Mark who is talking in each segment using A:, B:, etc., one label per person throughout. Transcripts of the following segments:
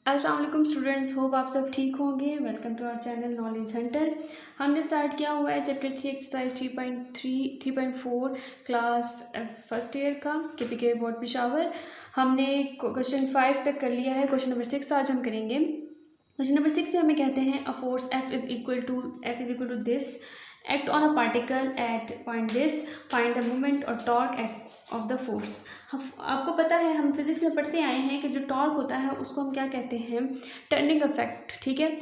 A: अस्सलाम वालेकुम students, hope आप सब ठीक होंगे। Welcome to our channel Knowledge Hunter. हमने स्टार्ट किया हुआ है chapter 3 exercise 3.4 class first year का केपीके बोर्ड पिशावर। हमने क्वेश्चन 5 तक कर लिया है। क्वेश्चन नंबर 6 आज हम करेंगे। क्वेश्चन नंबर 6 में हमें कहते हैं a force F is equal to this act on a particle at point this, find the moment और torque at of the force. आपको पता है, हम फिजिक्स में पढ़ते आए हैं कि जो टॉर्क होता है उसको हम क्या कहते हैं, टर्निंग इफेक्ट। ठीक है,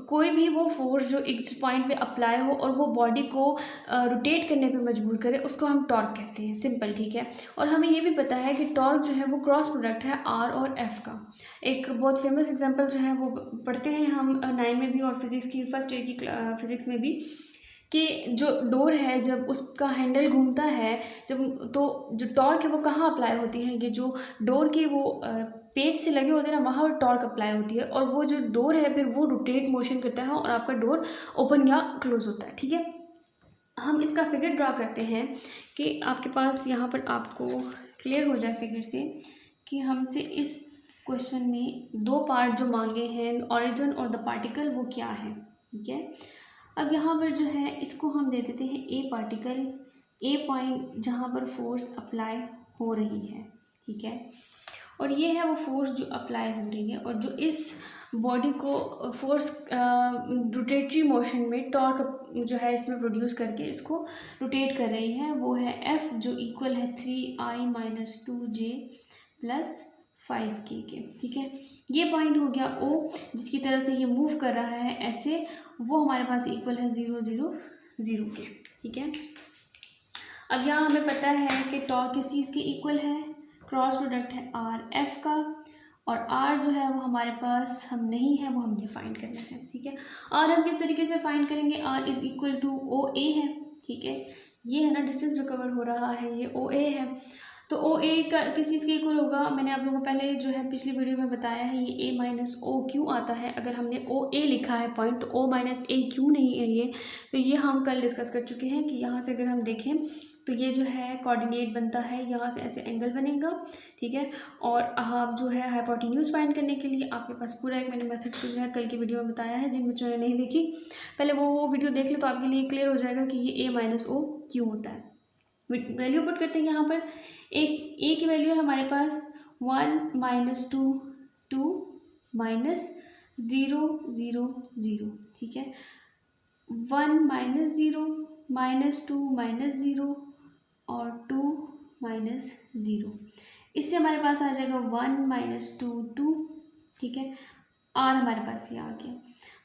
A: कोई भी वो फोर्स जो एक पॉइंट पे अप्लाई हो और वो बॉडी को रोटेट करने पे मजबूर करे, उसको हम टॉर्क कहते हैं। सिंपल, ठीक है। और हमें ये भी पता है कि टॉर्क जो है वो क्रॉस प्रोडक्ट है आर और एफ का। एक बहुत फेमस एग्जांपल जो है वो पढ़ते हैं हम 9 में भी और फिजिक्स की फर्स्ट ईयर की फिजिक्स में भी, कि जो डोर है जब उसका हैंडल घूमता है, जब तो जो टॉर्क है वो कहाँ अप्लाई होती है, ये जो डोर के वो पेज से लगे होते हैं ना, वहाँ टॉर्क अप्लाई होती है। और वो जो डोर है फिर वो रोटेट मोशन करता है और आपका डोर ओपन या क्लोज होता है। ठीक है, हम इसका फिगर ड्रा करते हैं कि आपके पास यहाँ पर आपको क्लियर हो जाए फिगर से कि हमसे इस क्वेश्चन में दो पार्ट जो मांगे हैं, ऑरिजिन और द पार्टिकल, वो क्या है। ठीक है, अब यहाँ पर जो है इसको हम दे देते हैं ए पार्टिकल, ए पॉइंट जहाँ पर फोर्स अप्लाई हो रही है। ठीक है, और ये है वो फोर्स जो अप्लाई हो रही है और जो इस बॉडी को फोर्स रोटेटरी मोशन में टॉर्क जो है इसमें प्रोड्यूस करके इसको रोटेट कर रही है, वो है एफ, जो इक्वल है 3I - 2J प्लस 5K के। ठीक है, ये पॉइंट हो गया ओ, जिसकी तरह से ये मूव कर रहा है ऐसे, वो हमारे पास इक्वल है 0, 0, 0 के। ठीक है, अब यहाँ हमें पता है कि टॉर्क किस चीज़ के इक्वल है, क्रॉस प्रोडक्ट है आर एफ का, और आर जो है वो हमारे पास हम नहीं है, वो हमने फाइंड करना है। ठीक है, आर हम किस तरीके से फाइंड करेंगे, r is equal to o a है। ठीक है, ये है ना डिस्टेंस जो कवर हो रहा है, ये ओ ए है। तो ओ ए का किस चीज़ के इक्वल होगा, मैंने आप लोगों को पहले जो है पिछली वीडियो में बताया है, ये ए माइनस ओ क्यों आता है। अगर हमने ओ ए लिखा है पॉइंट, तो ओ माइनस ए क्यों नहीं है ये, तो ये हम कल डिस्कस कर चुके हैं कि यहाँ से अगर हम देखें तो ये जो है कोऑर्डिनेट बनता है, यहाँ से ऐसे एंगल बनेगा। ठीक है, और आप जो है हाइपोटेन्यूज फाइंड करने के लिए आपके पास पूरा एक मैंने मेथड जो है कल की वीडियो में बताया है। जिन बच्चों ने नहीं देखी, पहले वो वीडियो देख ले तो आपके लिए क्लियर हो जाएगा कि ये ए माइनस ओ क्यों होता है। वैल्यू पुट करते हैं यहाँ पर, एक ए की वैल्यू है हमारे पास 1 - 2 माइनस 0, 0, 0। ठीक है, 1 - 0 -2 - 0 और 2 - 0, इससे हमारे पास आ जाएगा 1 - 2 2। ठीक है, आर हमारे पास ये आ गया।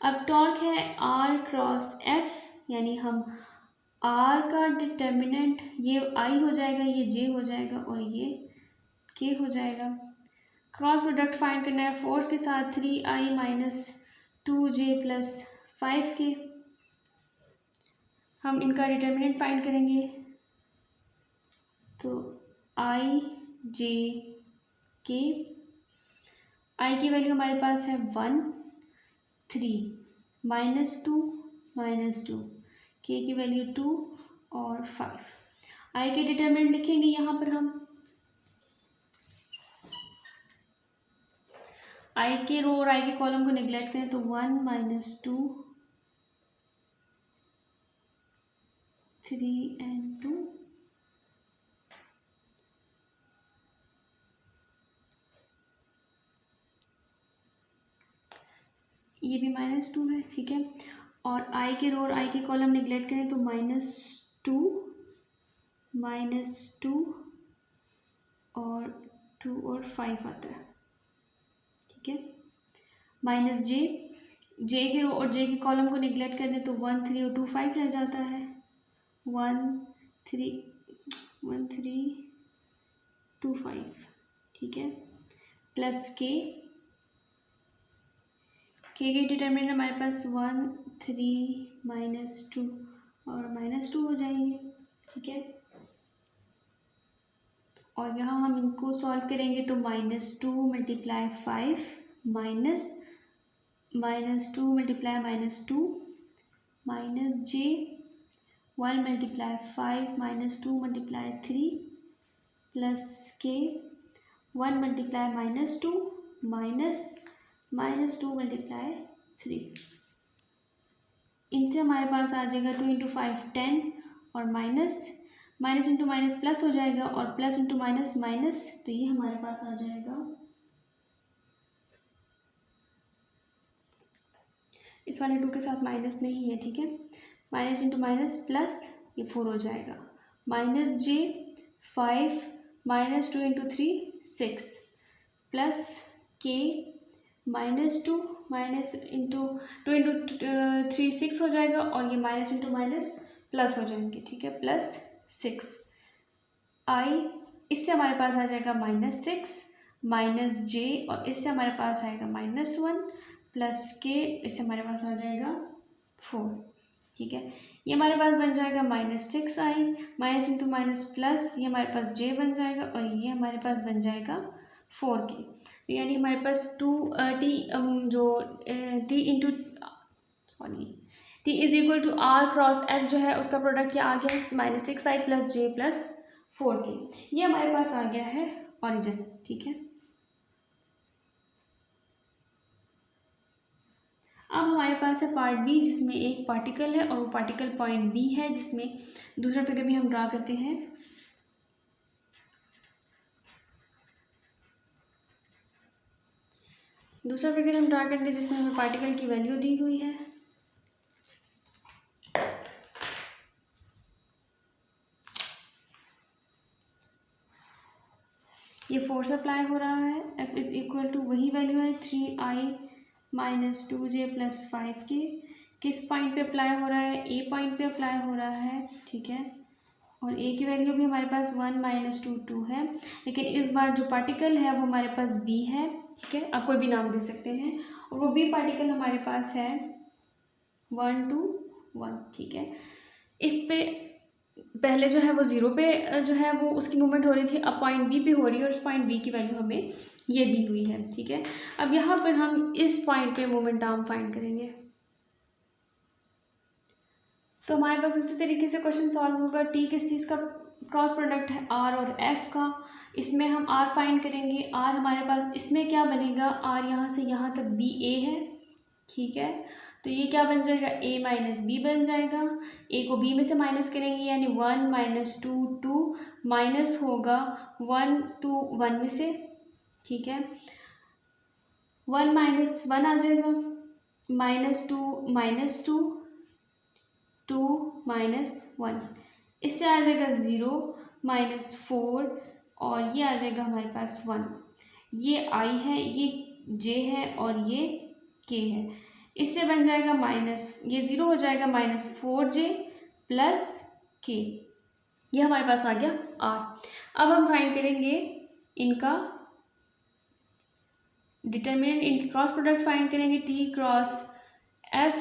A: अब टॉर्क है आर क्रॉस एफ, यानी हम आर का डिटर्मिनेंट, ये आई हो जाएगा, ये जे हो जाएगा और ये के हो जाएगा। क्रॉस प्रोडक्ट फाइंड करना है फोर्स के साथ, 3I - 2J प्लस 5K। हम इनका डिटर्मिनेंट फाइंड करेंगे, तो I J K, आई की वैल्यू हमारे पास है 1 3 -2 के की वैल्यू 2 और 5। आई के डिटर्मिनेंट लिखेंगे यहाँ पर हम, आई के रो और आई के कॉलम को निगलेक्ट करें तो 1 - 2 3 and 2, ये भी -2 है। ठीक है, और आई के रो और आई के कॉलम निगलेक्ट करें तो -2 और 2 और 5 आता है। ठीक है, माइनस जे के रो और जे के कॉलम को निगलेक्ट कर दें तो 1 3 और 2 5 रह जाता है। 1 3 2 5। ठीक है, प्लस के डिटर्मिनेंट हमारे पास 1 3 -2 और -2 हो जाएंगे। ठीक है, और यहाँ हम इनको सॉल्व करेंगे तो -2 × 5 -2 × -2 -j 1 × 5 -2 × 3 प्लस के 1 × -2 - -2 मल्टीप्लाई 3, इनसे हमारे पास आ जाएगा 2 इंटू 5 10 और माइनस इंटू माइनस प्लस हो जाएगा और प्लस इंटू माइनस माइनस, तो ये हमारे पास आ जाएगा, इस वाले 2 के साथ माइनस नहीं है, ठीक है। माइनस इंटू माइनस प्लस, ये 4 हो जाएगा, -j 5 -2 इंटू 3 6 प्लस के -2 माइनस इंटू 2 इंटू 3 6 हो जाएगा और ये माइनस इंटू माइनस प्लस हो जाएंगे, ठीक है, प्लस 6 आई, इससे हमारे पास आ जाएगा -6 -j और इससे हमारे पास आएगा -1 प्लस के, इससे हमारे पास आ जाएगा 4, ठीक है। ये हमारे पास बन जाएगा -6i minus into minus plus, ये हमारे पास j बन जाएगा और ये हमारे पास बन जाएगा 4k, तो यानी हमारे पास t is equal to r cross f जो है उसका प्रोडक्ट क्या आ गया है, -6i plus j plus 4k, ये हमारे पास आ गया है ऑरिजिन, ठीक है। अब हमारे पास है पार्ट बी, जिसमें एक पार्टिकल है और वो पार्टिकल पॉइंट बी है, जिसमें दूसरा फिगर भी हम ड्रा करते हैं। दूसरा फिगर हम ड्रा करते हैं जिसमें हमें पार्टिकल की वैल्यू दी हुई है। ये फोर्स अप्लाई हो रहा है, F इज इक्वल टू वही वैल्यू है 3i minus 2j plus 5k, किस पॉइंट पे अप्लाई हो रहा है, ए पॉइंट पे अप्लाई हो रहा है, ठीक है। और ए की वैल्यू भी हमारे पास 1 - 2 2 है, लेकिन इस बार जो पार्टिकल है वो हमारे पास बी है, ठीक है, आप कोई भी नाम दे सकते हैं, और वो बी पार्टिकल हमारे पास है 1 2 1, ठीक है। इस पे पहले जो है वो 0 पे जो है वो उसकी मूवमेंट हो रही थी, अब पॉइंट बी पे हो रही है और इस पॉइंट बी की वैल्यू हमें ये दी हुई है, ठीक है। अब यहाँ पर हम इस पॉइंट पे मोमेंट आर्म फाइंड करेंगे, तो हमारे पास उसी तरीके से क्वेश्चन सॉल्व होगा। टी किस चीज़ का क्रॉस प्रोडक्ट है, आर और एफ का, इसमें हम आर फाइंड करेंगे। आर हमारे पास इसमें क्या बनेगा, आर यहाँ से यहाँ तक बी ए है, ठीक है, तो ये क्या बन जाएगा, a माइनस बी बन जाएगा। a को b में से माइनस करेंगे यानी 1 - 2 2 माइनस होगा 1 2 1 में से, ठीक है, 1 - 1 आ जाएगा, -2 2 -1, इससे आ जाएगा 0 -4 और ये आ जाएगा हमारे पास 1। ये i है, ये j है और ये k है, इससे बन जाएगा ये 0 हो जाएगा -4j प्लस k, ये हमारे पास आ गया r। अब हम फाइंड करेंगे इनका डिटर्मिनेंट, इनकी क्रॉस प्रोडक्ट फाइंड करेंगे, t क्रॉस f,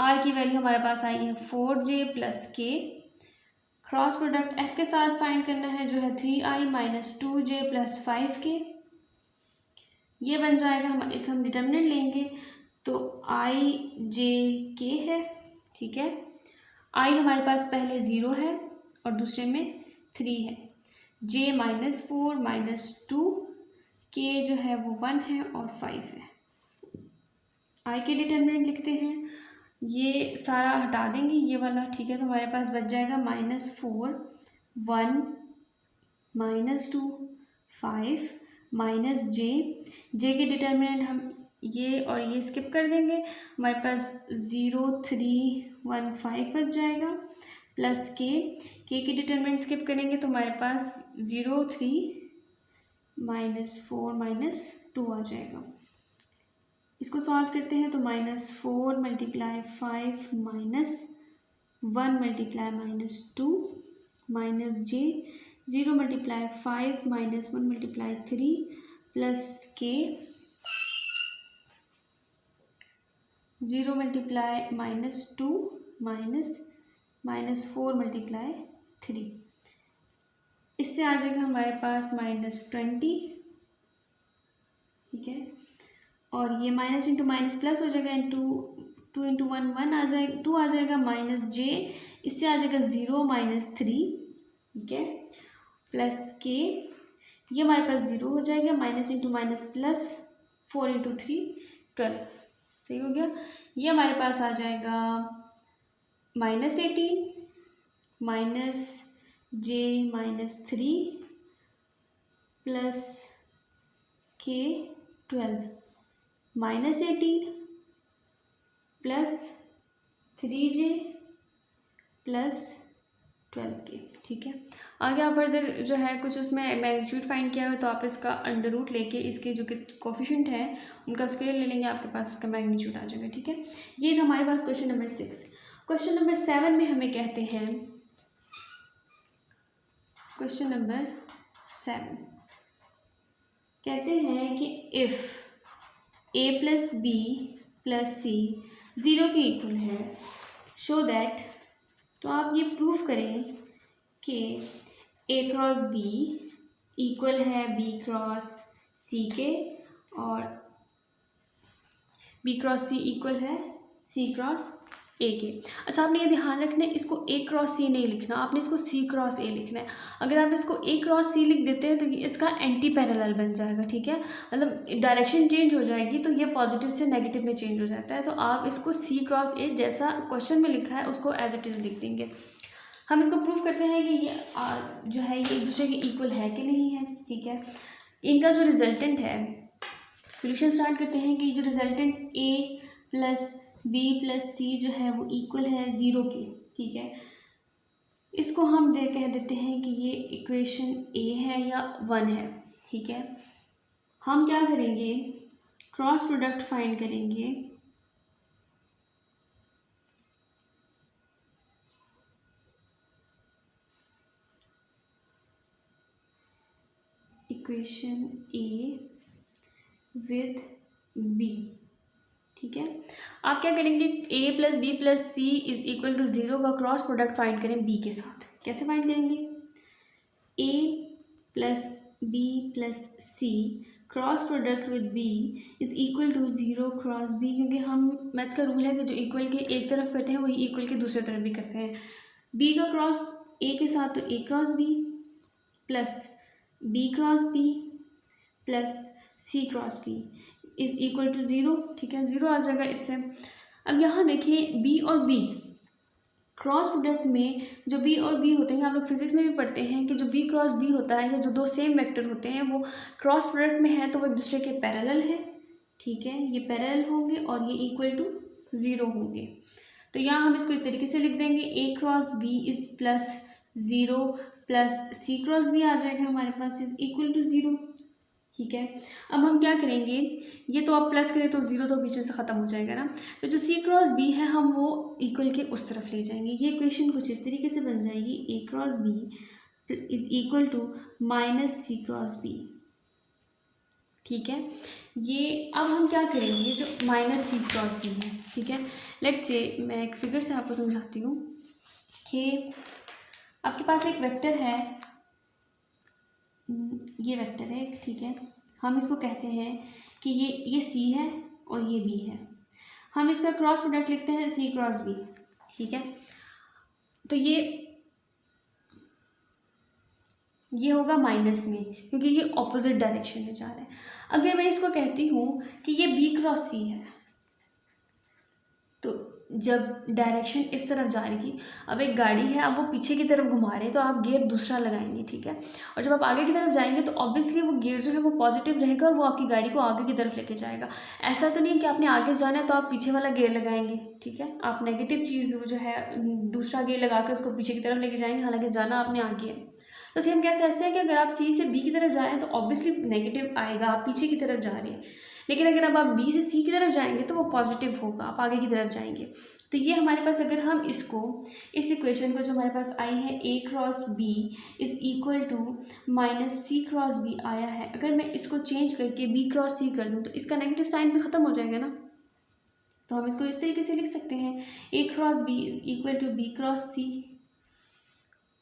A: r की वैल्यू हमारे पास आई है 4j plus k, cross product f के साथ फाइंड करना है जो है 3i minus 2j plus 5k, ये बन जाएगा, हम डिटर्मिनेंट लेंगे तो i j k है, ठीक है। i हमारे पास पहले 0 है और दूसरे में 3 है, j -4 - 2, k जो है वो 1 है और 5 है। i के डिटर्मिनेंट लिखते हैं, ये सारा हटा देंगे ये वाला, ठीक है, तो हमारे पास बच जाएगा -4 1 -2 5 j के डिटर्मिनेंट हम ये और ये स्किप कर देंगे, हमारे पास 0 3 1 5 बच जाएगा, प्लस k की डिटर्मिनेंट स्किप करेंगे तो हमारे पास 0 3 -4 -2 आ जाएगा। इसको सॉल्व करते हैं तो -4 × 5 -1 × -2 -j 0 × 5 -1 × 3 प्लस k 0 × -2 -4 × 3, इससे आ जाएगा हमारे पास -20, ठीक है, और ये माइनस इंटू माइनस प्लस हो जाएगा, 2 × 1 1 आ जाएगा, 2 आ जाएगा -j, इससे आ जाएगा 0 -3, ठीक है, प्लस k, ये हमारे पास 0 हो जाएगा, माइनस इंटू माइनस प्लस 4 × 3 12, सही हो गया। ये हमारे पास आ जाएगा -18 माइनस जे -3 प्लस के 12 -18 प्लस 3J प्लस 12K, ठीक है। आगे आप फर्दर जो है कुछ उसमें मैग्नीट्यूड फाइंड किया है तो आप इसका अंडर रूट लेके इसके जो कि कोफिशिएंट है उनका स्क्वायर ले लेंगे, आपके पास इसका मैग्नीट्यूड आ जाएगा, ठीक है। ये था हमारे पास क्वेश्चन नंबर 6। क्वेश्चन नंबर 7 में हमें कहते हैं, क्वेश्चन नंबर 7 कहते हैं कि if a plus B plus c 0 के इक्वल है, शो दैट, तो आप ये प्रूफ करें कि a क्रॉस b इक्वल है b क्रॉस c के और b क्रॉस c इक्वल है c क्रॉस a के। अच्छा, आपने ये ध्यान रखना है, इसको a क्रॉस c नहीं लिखना, आपने इसको c क्रॉस a लिखना है। अगर आप इसको a क्रॉस c लिख देते हैं तो इसका एंटी पैरेलल बन जाएगा, ठीक है, मतलब डायरेक्शन चेंज हो जाएगी, तो ये पॉजिटिव से नेगेटिव में चेंज हो जाता है। तो आप इसको c क्रॉस a जैसा क्वेश्चन में लिखा है उसको एज इट इज़ लिख देंगे। हम इसको प्रूफ करते हैं कि ये जो है ये एक दूसरे के इक्वल है कि नहीं है, ठीक है। इनका जो रिजल्टेंट है, सॉल्यूशन स्टार्ट करते हैं कि जो resultant a plus B plus c जो है वो इक्वल है 0 के, ठीक है। इसको हम कह देते हैं कि ये इक्वेशन a है या 1 है, ठीक है। हम क्या करेंगे, क्रॉस प्रोडक्ट फाइंड करेंगे इक्वेशन a विद b, ठीक है। आप क्या करेंगे, a plus B plus C is equal to 0 का क्रॉस प्रोडक्ट फाइंड करें b के साथ। कैसे फाइंड करेंगे, a plus B plus C cross product with b is equal to 0 cross b, क्योंकि हम मैथ्स का रूल है कि जो इक्वल के एक तरफ करते हैं वही इक्वल के दूसरी तरफ भी करते हैं। b का क्रॉस a के साथ तो a cross b plus b cross b plus c cross b is equal to 0, ठीक है, 0 आ जाएगा इससे। अब यहाँ देखिए b और b क्रॉस प्रोडक्ट में जो b और b होते हैं, आप लोग फिजिक्स में भी पढ़ते हैं कि जो b क्रॉस b होता है या जो दो सेम वेक्टर होते हैं वो क्रॉस प्रोडक्ट में है तो वो एक दूसरे के पैरेलल है, ठीक है, ये पैरेलल होंगे और ये इक्वल टू 0 होंगे। तो यहाँ हम इसको इस तरीके से लिख देंगे, a cross b is plus 0 plus c cross b आ जाएगा हमारे पास इज इक्वल टू 0, ठीक है। अब हम क्या करेंगे, ये तो आप प्लस करें तो 0 तो बीच में से ख़त्म हो जाएगा ना, तो जो c क्रॉस b है हम वो इक्वल के उस तरफ ले जाएंगे। ये इक्वेशन कुछ इस तरीके से बन जाएगी, a cross b is equal to minus c cross b, ठीक है। ये अब हम क्या करेंगे, जो माइनस c क्रॉस b है, ठीक है, लेट्स से मैं एक फिगर से आपको समझाती हूँ कि आपके पास एक वेक्टर है, ये वेक्टर है, ठीक है, हम इसको कहते हैं कि ये c है और ये b है। हम इसका क्रॉस प्रोडक्ट लिखते हैं c क्रॉस b, ठीक है। तो ये होगा माइनस में क्योंकि ये ऑपोजिट डायरेक्शन में जा रहा है। अगर मैं इसको कहती हूँ कि ये b क्रॉस c है, तो जब डायरेक्शन इस तरफ जा रही थी, अब एक गाड़ी है, अब वो पीछे की तरफ घुमा रहे हैं तो आप गियर दूसरा लगाएंगे, ठीक है, और जब आप आगे की तरफ जाएंगे तो ऑब्वियसली वो गियर जो है वो पॉजिटिव रहेगा और वो आपकी गाड़ी को आगे की तरफ लेके जाएगा। ऐसा तो नहीं है कि आपने आगे जाना है तो आप पीछे वाला गियर लगाएंगे, ठीक है, आप नेगेटिव चीज़ जो है दूसरा गियर लगा के उसको पीछे की तरफ लेके जाएंगे, हालांकि जाना आपने आगे है। तो सेम कैसे ऐसे है कि अगर आप सी से बी की तरफ जा रहे हैं तो ऑब्वियसली नेगेटिव आएगा, आप पीछे की तरफ जा रहे हैं, लेकिन अगर अब आप बी से सी की तरफ जाएंगे तो वो पॉजिटिव होगा, आप आगे की तरफ जाएंगे। तो ये हमारे पास, अगर हम इसको इस इक्वेशन को जो हमारे पास आई है a cross b is equal to minus C cross b आया है, अगर मैं इसको चेंज करके b क्रॉस c कर दूँ तो इसका नेगेटिव साइन भी ख़त्म हो जाएगा ना। तो हम इसको इस तरीके से लिख सकते हैं, a cross b is equal to b cross c,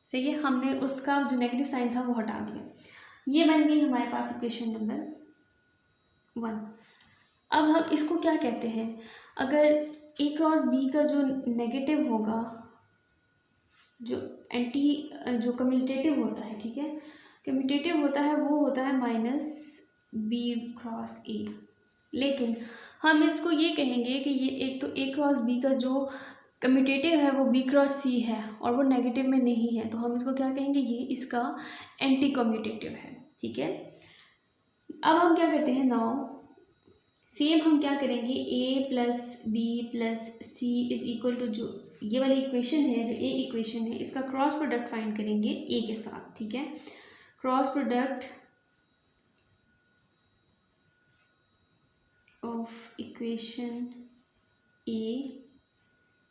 A: सही है, हमने उसका जो नेगेटिव साइन था वो हटा दिया। ये बन गई हमारे पास इक्वेशन नंबर 1। अब हम इसको क्या कहते हैं, अगर a क्रॉस b का जो नेगेटिव होगा, जो जो कम्यूटेटिव होता है, ठीक है, कम्यूटेटिव होता है वो होता है माइनस b क्रॉस a, लेकिन हम इसको ये कहेंगे कि ये एक तो ए क्रॉस बी का जो कम्यूटेटिव है वो बी क्रॉस सी है और वो नेगेटिव में नहीं है, तो हम इसको क्या कहेंगे, ये इसका एंटी कम्यूटेटिव है। ठीक है, अब हम क्या करते हैं, नाउ सेम हम क्या करेंगे, a plus B plus C is equal to, जो ये वाली इक्वेशन है, जो ए इक्वेशन है, इसका क्रॉस प्रोडक्ट फाइंड करेंगे ए के साथ। ठीक है, cross product of equation a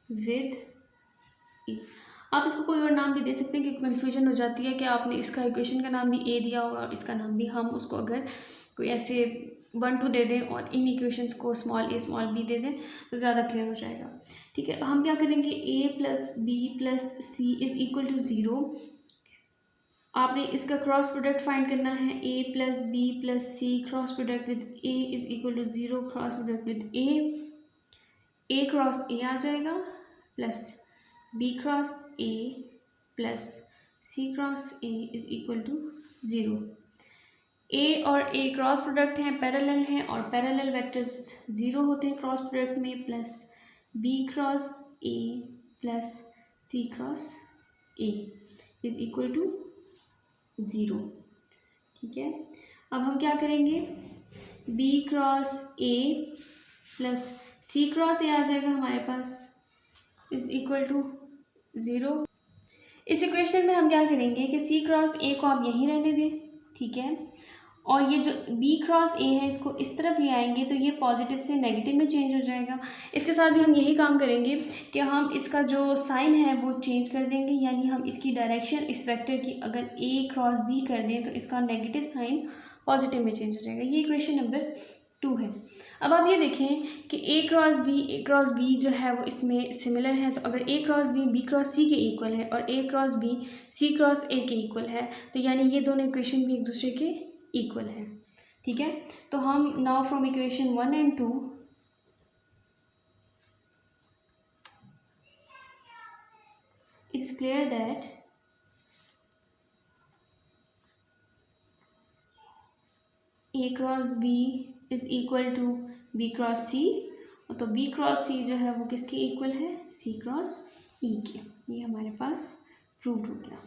A: with a. आप इसको कोई और नाम भी दे सकते हैं क्योंकि कन्फ्यूजन हो जाती है कि आपने इसका इक्वेशन का नाम भी ए दिया होगा और इसका नाम भी, हम उसको अगर कोई ऐसे 1 2 दे दें और इन इक्वेशंस को स्मॉल ए स्मॉल बी दे दें तो ज़्यादा क्लियर हो जाएगा। ठीक है, हम क्या करेंगे, a plus B plus C is equal to 0। आपने इसका क्रॉस प्रोडक्ट फाइंड करना है, a plus B plus C cross product with a is equal to 0, cross product with a cross a आ जाएगा plus b cross a plus C cross a is equal to 0। A और a cross product हैं, parallel हैं और parallel vectors 0 होते हैं cross product में, plus b cross a plus C cross a is equal to 0। ठीक है, अब हम क्या करेंगे, b cross a plus C cross a आ जाएगा हमारे पास इज इक्वल टू 0। इस इक्वेशन में हम क्या करेंगे कि सी क्रॉस ए को आप यहीं रहने दें। ठीक है, और ये जो बी क्रॉस ए है इसको इस तरफ ले आएंगे तो ये पॉजिटिव से नेगेटिव में चेंज हो जाएगा। इसके साथ भी हम यही काम करेंगे कि हम इसका जो साइन है वो चेंज कर देंगे, यानी हम इसकी डायरेक्शन इस वेक्टर की अगर ए क्रॉस बी कर दें तो इसका नेगेटिव साइन पॉजिटिव में चेंज हो जाएगा। ये इक्वेशन नंबर 2 है। अब आप ये देखें कि ए क्रॉस बी जो है वो इसमें सिमिलर है, तो अगर a cross b cross c के इक्वल है और a cross b c cross a के इक्वल है, तो यानी ये दोनों इक्वेशन भी एक दूसरे के इक्वल है। ठीक है, तो हम now from equation 1 and 2 it is clear that a cross b is equal to b cross c, तो b क्रॉस c जो है वो किसके इक्वल है, c क्रॉस e के। ये हमारे पास प्रूव हो गया।